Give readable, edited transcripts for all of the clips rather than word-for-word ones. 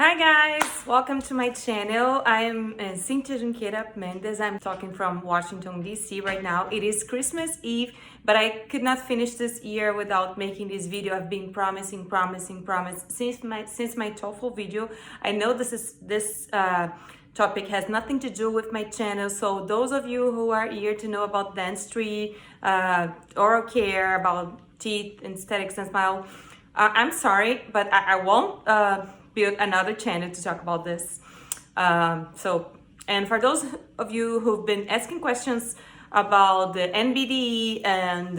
Hi guys, welcome to my channel. I'm Cynthia Junqueira Mendes. I'm talking from Washington DC right now. It is Christmas Eve, but I could not finish this year without making this video. I've been promising since my TOEFL video. I know this topic has nothing to do with my channel, so those of you who are here to know about dentistry, oral care, about teeth, aesthetics and smile, I'm sorry, but I won't build another channel to talk about this. And for those of you who've been asking questions about the NBDE and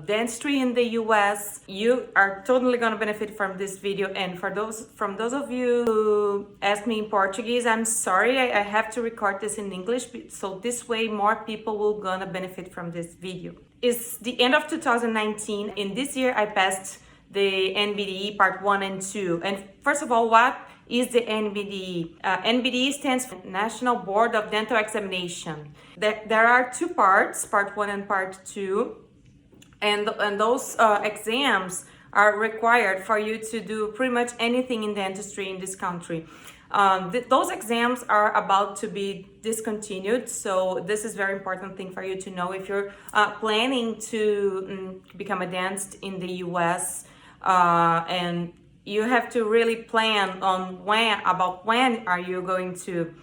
dentistry in the US, you are totally gonna benefit from this video. And for those of you who asked me in Portuguese, I'm sorry, I have to record this in English, so this way more people will gonna benefit from this video. It's the end of 2019. In this year, I passed the NBDE Part 1 and 2. And first of all, what is the NBDE? NBDE stands for National Board of Dental Examination. There are two parts, Part 1 and Part 2, and those exams are required for you to do pretty much anything in dentistry in this country. Those exams are about to be discontinued, so this is very important thing for you to know if you're planning to become a dentist in the US. And you have to really plan on when are you going to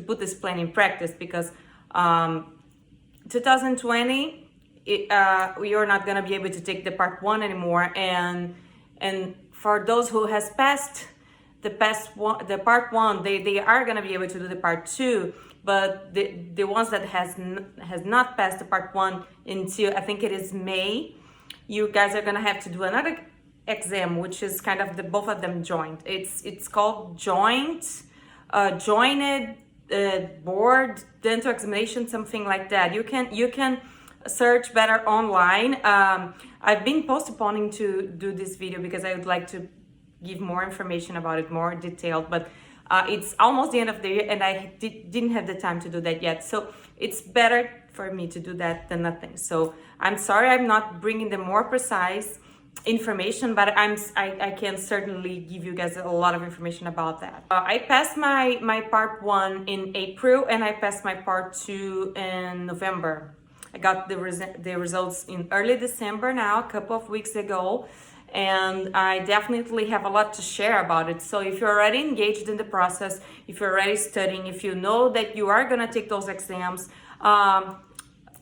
put this plan in practice, because 2020 you're not going to be able to take the Part 1 anymore, and for those who has passed the Part 1, they are going to be able to do the Part 2, but the ones that has not passed the Part 1 until I think it is May, you guys are going to have to do another exam, which is kind of both of them joined. It's called joined board dental examination, something like that. You can search better online. I've been postponing to do this video because I would like to give more information about it, more detailed, but it's almost the end of the year and I didn't have the time to do that yet, so it's better for me to do that than nothing. So I'm sorry I'm not bringing the more precise information, but I can certainly give you guys a lot of information about that. I passed my Part 1 in April and I passed my Part 2 in November. I got the results in early December now, a couple of weeks ago, and I definitely have a lot to share about it. So if you're already engaged in the process, if you're already studying, if you know that you are gonna take those exams, I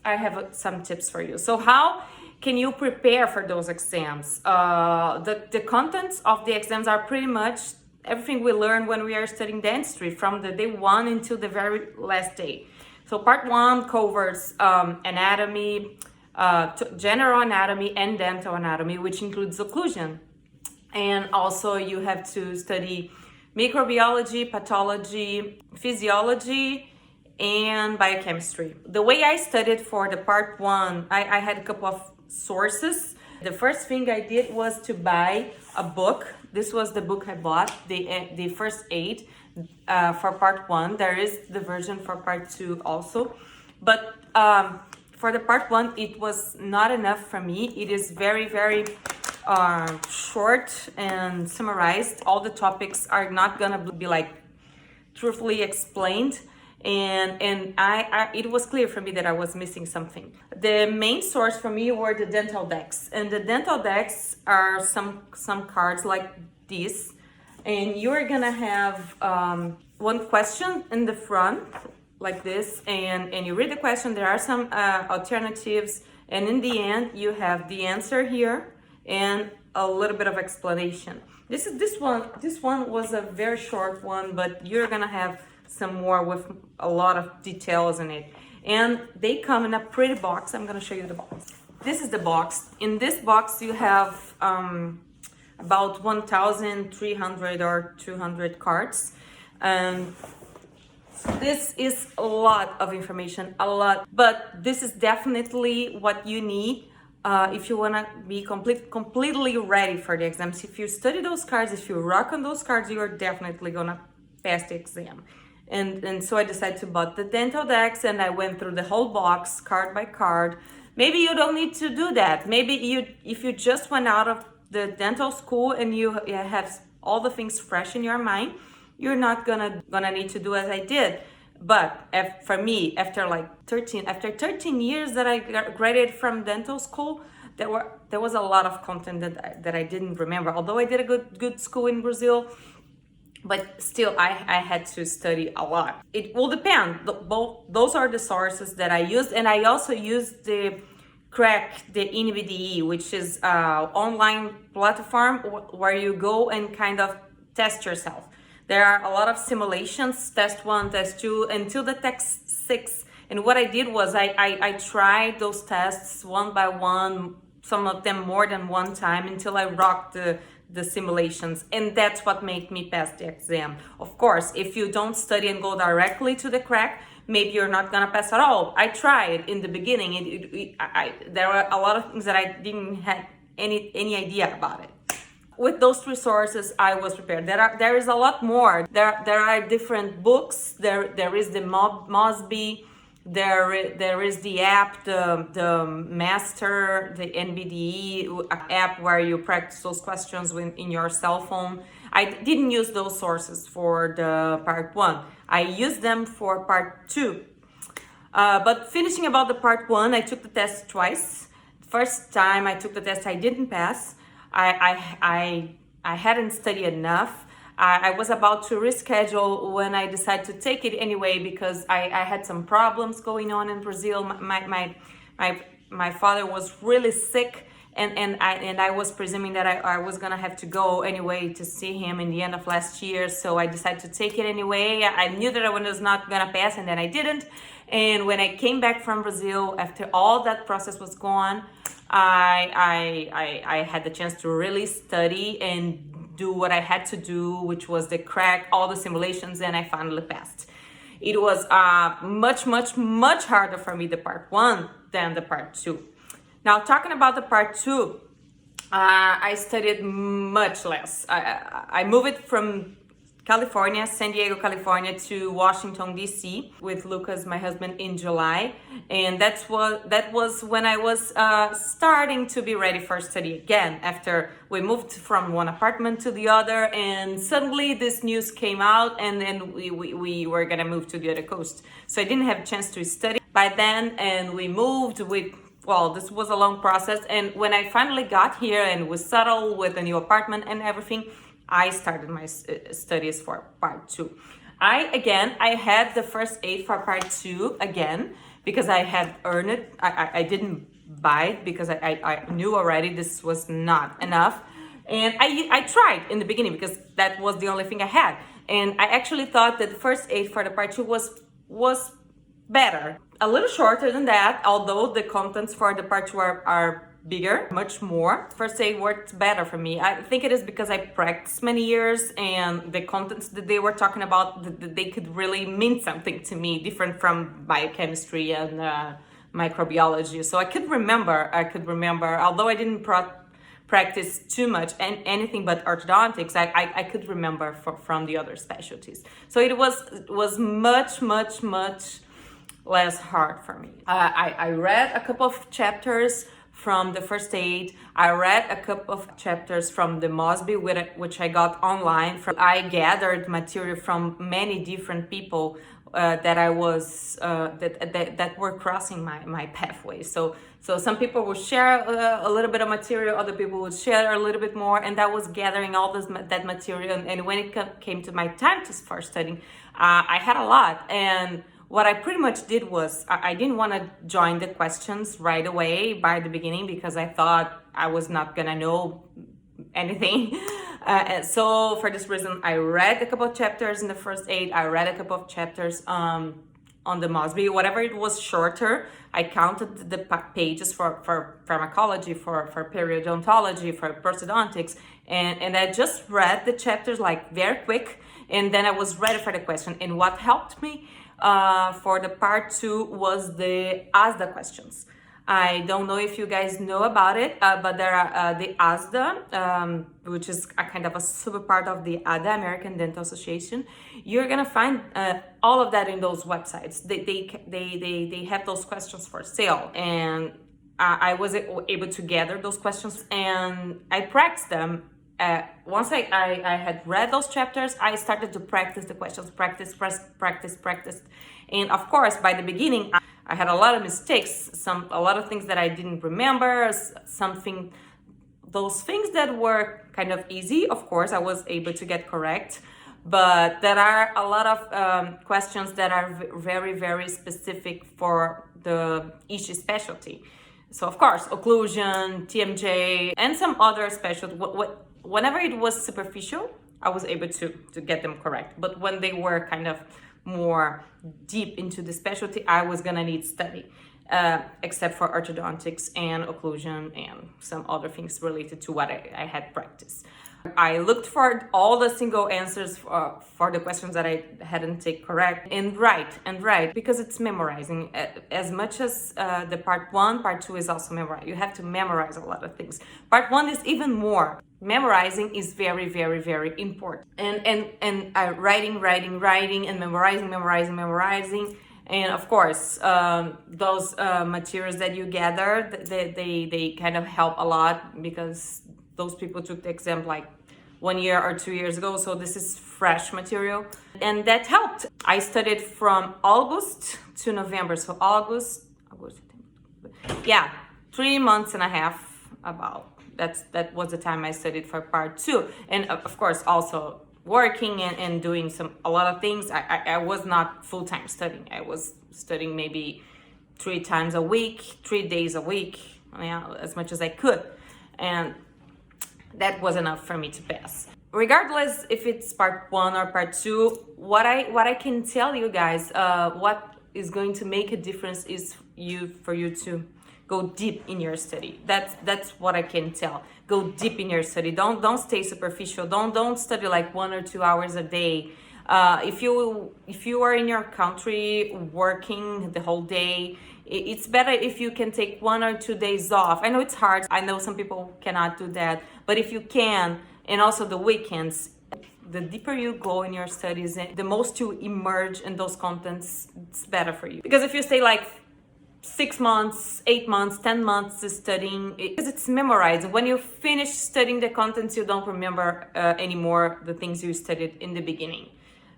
have some tips for you. So how can you prepare for those exams? The contents of the exams are pretty much everything we learn when we are studying dentistry from the day one until the very last day. So Part 1 covers anatomy, general anatomy and dental anatomy, which includes occlusion. And also you have to study microbiology, pathology, physiology, and biochemistry. The way I studied for the Part 1, I had a couple of sources. The first thing I did was to buy a book. This was the book I bought, the first 8 for Part 1. There is the version for Part 2 also, but for the Part 1 it was not enough for me. It is very short and summarized. All the topics are not gonna be like truthfully explained, and it was clear for me that I was missing something. The main source for me were the dental decks, and the dental decks are some cards like this, and you're gonna have one question in the front like this, and you read the question. There are some alternatives, and in the end you have the answer here and a little bit of explanation. This one was a very short one, but you're gonna have some more with a lot of details in it, and they come in a pretty box. I'm gonna show you the box. This is the box. In this box you have about 1,300 or 200 cards, and this is a lot of information, but this is definitely what you need if you want to be completely ready for the exams. If you study those cards, if you rock on those cards, you are definitely gonna pass the exam. And so I decided to buy the dental decks, and I went through the whole box card by card. Maybe you don't need to do that. Maybe if you just went out of the dental school and you have all the things fresh in your mind, you're not gonna need to do as I did. But for me, after 13 years that I graduated from dental school, there was a lot of content that I didn't remember. Although I did a good school in Brazil, but still I had to study a lot. It will depend. Those are the sources that I used, and I also used the NBDE, which is online platform where you go and kind of test yourself. There are a lot of simulations, test 1, test 2, until the test 6. And what I did was I tried those tests one by one, some of them more than one time, until I rocked the simulations. And that's what made me pass the exam. Of course, if you don't study and go directly to the crack, maybe you're not gonna pass at all. I tried in the beginning. There were a lot of things that I didn't have any idea about it. With those resources, I was prepared. There is a lot more. There are different books. There is the Mosby. There is the app, the Master, the NBDE app where you practice those questions in your cell phone. I didn't use those sources for the part 1. I used them for part 2. But finishing about the part 1, I took the test twice. First time I took the test, I didn't pass. I hadn't studied enough. I was about to reschedule when I decided to take it anyway, because I had some problems going on in Brazil. My father was really sick, and I was presuming that I was gonna have to go anyway to see him in the end of last year. So I decided to take it anyway. I knew that I was not gonna pass, and then I didn't. And when I came back from Brazil, after all that process was gone, I had the chance to really study and do what I had to do, which was the crack, all the simulations, and I finally passed. It was much harder for me, the part 1, than the part 2. Now, talking about the part 2, I studied much less. I moved from California, San Diego, California, to Washington, D.C. with Lucas, my husband, in July. And that was when I was starting to be ready for study again, after we moved from one apartment to the other, and suddenly this news came out, and then we were gonna move to the other coast. So I didn't have a chance to study by then, and we moved this was a long process. And when I finally got here and was settled with a new apartment and everything, I started my studies for part 2. I had the first aid for part 2 again, because I had earned it. I didn't buy it because I knew already this was not enough. And I tried in the beginning because that was the only thing I had. And I actually thought that the first aid for the part 2 was better. A little shorter than that, although the contents for the part 2 are bigger, much more. First aid worked better for me. I think it is because I practiced many years, and the contents that they were talking about, they could really mean something to me, different from biochemistry and microbiology. So I could remember, although I didn't practice too much and anything but orthodontics, I could remember from the other specialties. So it was much less hard for me. I read a couple of chapters from the first aid. I read a couple of chapters from the Mosby, which I got online. I gathered material from many different people that I was that were crossing my pathway. So some people would share a little bit of material, other people would share a little bit more, and that was gathering all that material. And when it came to my time for studying, I had a lot. And what I pretty much did was I didn't want to join the questions right away by the beginning, because I thought I was not gonna know anything. And so for this reason, I read a couple of chapters in the first aid. I read a couple of chapters on the Mosby. Whatever it was shorter, I counted the pages for pharmacology, for periodontology, for orthodontics, and I just read the chapters like very quick, and then I was ready for the question. And what helped me for the part 2 was the ASDA questions. I don't know if you guys know about it, but there are the ASDA, which is a kind of a super part of the ADA, American Dental Association. You're gonna find all of that in those websites. They have those questions for sale, and I was able to gather those questions, and I practiced them once I had read those chapters, I started to practice the questions, practice. And of course, by the beginning, I had a lot of mistakes, a lot of things that I didn't remember, those things that were kind of easy, of course, I was able to get correct. But there are a lot of questions that are very, very specific for each specialty. So of course, occlusion, TMJ, and some other specialty. Whenever it was superficial, I was able to get them correct. But when they were kind of more deep into the specialty, I was gonna need study, except for orthodontics and occlusion and some other things related to what I had practiced. I looked for all the single answers for the questions that I hadn't take correct and write because it's memorizing as much as the part 1, part 2 is also memorized. You have to memorize a lot of things. Part 1 is even more. Memorizing is very, very, very important. And writing and memorizing. And of course, those materials that you gather, they kind of help a lot because those people took the exam like 1 year or 2 years ago, so this is fresh material, and that helped. I studied from August to November, so August, yeah, 3 months and a half about. That was the time I studied for part 2, and of course also working and doing a lot of things. I was not full-time studying. I was studying maybe 3 times a week, 3 days a week, yeah, as much as I could, and that was enough for me to pass. Regardless if it's part 1 or part 2, what I can tell you guys, what is going to make a difference is for you to go deep in your study. That's what I can tell. Go deep in your study. Don't stay superficial. Don't study like 1 or 2 hours a day. If you are in your country working the whole day, it's better if you can take 1 or 2 days off. I know it's hard. I know some people cannot do that. But if you can, and also the weekends, the deeper you go in your studies, the most you emerge in those contents, it's better for you. Because if you stay like 6 months, 8 months, 10 months studying, because it's memorized. When you finish studying the contents, you don't remember anymore the things you studied in the beginning.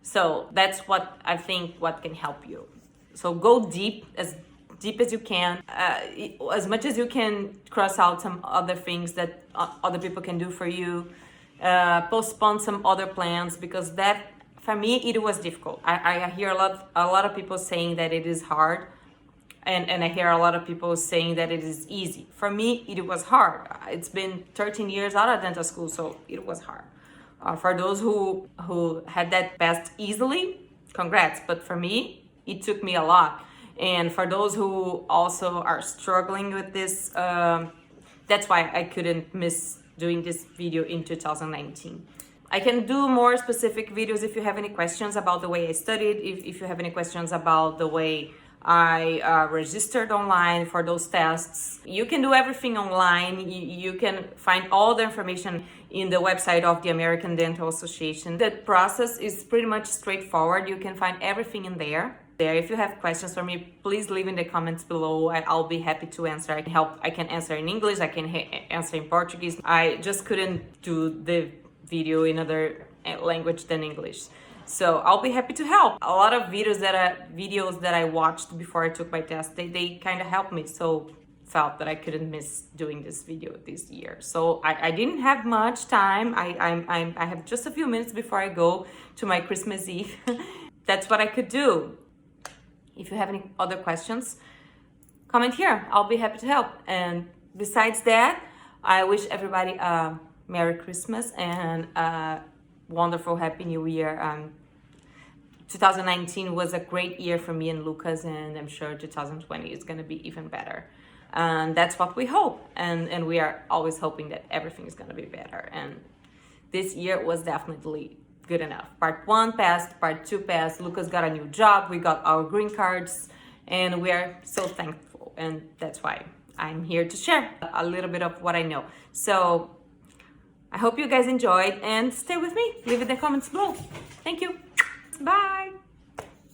So that's what I think what can help you. So go deep as you can, as much as you can. Cross out some other things that other people can do for you, postpone some other plans, because that, for me, it was difficult. I hear a lot of people saying that it is hard, and I hear a lot of people saying that it is easy. For me, it was hard. It's been 13 years out of dental school, so it was hard. For those who had that passed easily, congrats, but for me, it took me a lot. And for those who also are struggling with this, that's why I couldn't miss doing this video in 2019. I can do more specific videos if you have any questions about the way I studied, if you have any questions about the way I registered online for those tests. You can do everything online. You can find all the information in the website of the American Dental Association. The process is pretty much straightforward. You can find everything in there. If you have questions for me, please leave in the comments below. I'll be happy to answer. I can answer in English, I can answer in Portuguese. I just couldn't do the video in other language than English. So I'll be happy to help. A lot of videos that I watched before I took my test, they kind of helped me. So felt that I couldn't miss doing this video this year. So I didn't have much time. I have just a few minutes before I go to my Christmas Eve. That's what I could do. If you have any other questions, comment here. I'll be happy to help. And besides that, I wish everybody a Merry Christmas and a wonderful Happy New Year. 2019 was a great year for me and Lucas, and I'm sure 2020 is going to be even better. And that's what we hope. And we are always hoping that everything is going to be better. And this year was definitely good enough. Part 1 passed, part 2 passed, Lucas got a new job, we got our green cards, and we are so thankful. And that's why I'm here to share a little bit of what I know. So I hope you guys enjoyed, and stay with me. Leave it in the comments below. Thank you. Bye.